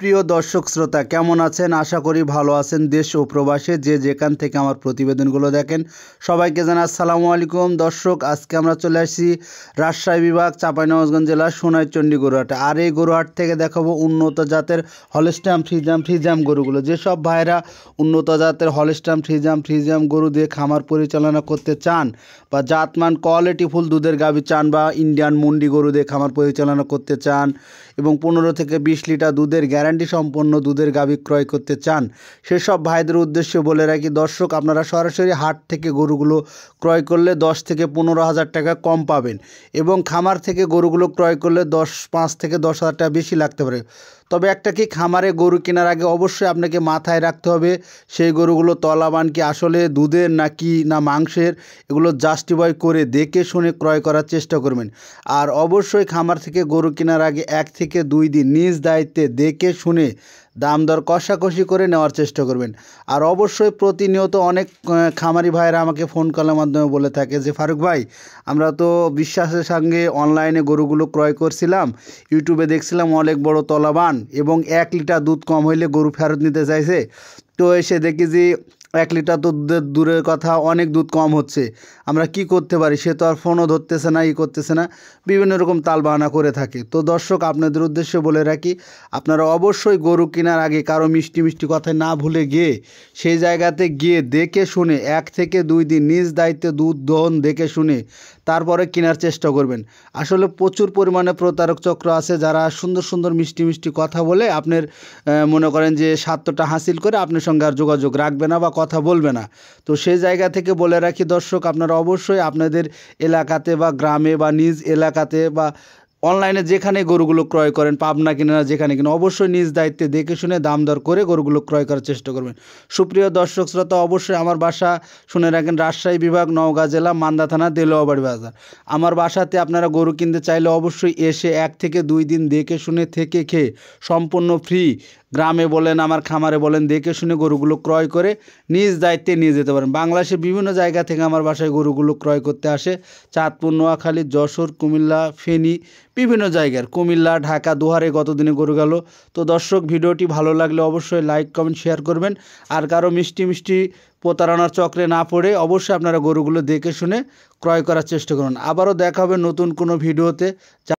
প্রিয় দর্শক শ্রোতা কেমন আছেন? আশা করি ভালো আছেন। দেশ ও প্রবাসে যে যেখান থেকে আমার প্রতিবেদনগুলো দেখেন সবাইকে জানাই আসসালামু আলাইকুম। দর্শক, আজকে আমরা চলে আসছি রাজশাহী বিভাগ চাঁপাইনবাবগঞ্জ জেলার সোনাইচন্ডী গরুহাটে। আর এই গরুহাট থেকে দেখাবো উন্নত জাতের হলস্টাইন ফ্রিজিয়ান গরুগুলো। যেসব ভাইরা উন্নত জাতের হলস্টাইন ফ্রিজিয়ান গরু দিয়ে খামার পরিচালনা করতে চান বা জাতমান কোয়ালিটিফুল দুধের গাভী চান বা ইন্ডিয়ান মুন্ডি গরু দিয়ে খামার পরিচালনা করতে চান এবং 15 থেকে 20 লিটার দুধের গ্যারান্টি সম্পন্ন দুধের গাভী ক্রয় করতে চান, সেসব ভাইদের উদ্দেশ্যে বলে রাখি দর্শক, আপনারা সরাসরি হাট থেকে গরুগুলো ক্রয় করলে 10 থেকে 15,000 টাকা কম পাবেন এবং খামার থেকে গরুগুলো ক্রয় করলে 5 থেকে 10,000 টাকা বেশি লাগতে পারে। তবে একটা কি, খামারে গরু কেনার আগে অবশ্যই আপনাকে মাথায় রাখতে হবে সেই গরুগুলো তলাবান কি আসলে দুধের নাকি না মাংসের, এগুলো জাস্টিফাই করে দেখে শুনে ক্রয় করার চেষ্টা করবেন। আর অবশ্যই খামার থেকে গরু কেনার আগে 1 থেকে 2 দিন নিজ দায়িত্বে দেখে শুনে দাম দর কষাকষি করে নেওয়ার চেষ্টা করবেন। আর অবশ্যই প্রতিনিয়ত অনেক খামারি ভাইয়েরা আমাকে ফোন কলের মাধ্যমে বলে থাকে যে ফারুক ভাই, আমরা তো বিশ্বাসের সঙ্গে অনলাইনে গরুগুলো ক্রয় করছিলাম, ইউটিউবে দেখছিলাম অনেক বড় তলাবান এবং 1 লিটার দুধ কম হইলে গরু ফেরত নিতে চাইছে, তো এসে দেখি যে 1 লিটার তো দূরের কথা অনেক দুধ কম হচ্ছে, আমরা কি করতে পারি? সে তো আর ফোনও ধরতেছে না, করতেছে না, বিভিন্ন রকম তালবাহানা করে থাকে। তো দর্শক, আপনাদের উদ্দেশ্যে বলে রাখি, আপনারা অবশ্যই গরু কেনার আগে কারো মিষ্টি কথায় না ভুলে গিয়ে সেই জায়গাতে গিয়ে দেখে শুনে 1 থেকে 2 দিন নিজ দায়িত্বে দুধ দহন দেখে শুনে তারপরে কেনার চেষ্টা করবেন। আসলে প্রচুর পরিমাণে প্রতারক চক্র আছে যারা সুন্দর মিষ্টি কথা বলে আপনার মনে করেন যে স্বার্থটা হাসিল করে আপনার সঙ্গে আর যোগাযোগ রাখবে না বা কথা বলবে না। তো সেই জায়গা থেকে বলে রাখি দর্শক, আপনারা অবশ্যই আপনাদের এলাকাতে বা গ্রামে বা নিজ এলাকাতে বা অনলাইনে যেখানে গরুগুলো ক্রয় করেন, পাবনা কিনা যেখানে কিনা, অবশ্যই নিজ দায়িত্বে দেখে শুনে দাম দর করে গরুগুলো ক্রয় করার চেষ্টা করবেন। সুপ্রিয় দর্শক শ্রোতা, অবশ্যই আমার বাসা শুনে রাখেন রাজশাহী বিভাগ, নওগাঁ জেলা, মান্দা থানা, দেলোয়াবাড়ি বাজার। আমার বাসাতে আপনারা গরু কিনতে চাইলে অবশ্যই এসে 1 থেকে 2 দিন দেখে শুনে থেকে খেয়ে সম্পূর্ণ ফ্রি, গ্রামে বলেন আমার খামারে বলেন, দেখে শুনে গরুগুলো ক্রয় করে নিজ দায়িত্বে নিয়ে যেতে পারেন। বাংলাদেশের বিভিন্ন জায়গা থেকে আমার বাসায় গরুগুলো ক্রয় করতে আসে, চাঁদপুর, নোয়াখালী, যশোর, কুমিল্লা, ফেনী, বিভিন্ন জায়গার, কুমিল্লা, ঢাকা, দোহারে গতদিনে গরু গেল। তো দর্শক, ভিডিওটি ভালো লাগলে অবশ্যই লাইক কমেন্ট শেয়ার করবেন। আর কারো মিষ্টি প্রতারণার চক্রে না পড়ে অবশ্যই আপনারা গরুগুলো দেখে শুনে ক্রয় করার চেষ্টা করুন। আবারও দেখা হবে নতুন কোনো ভিডিওতে।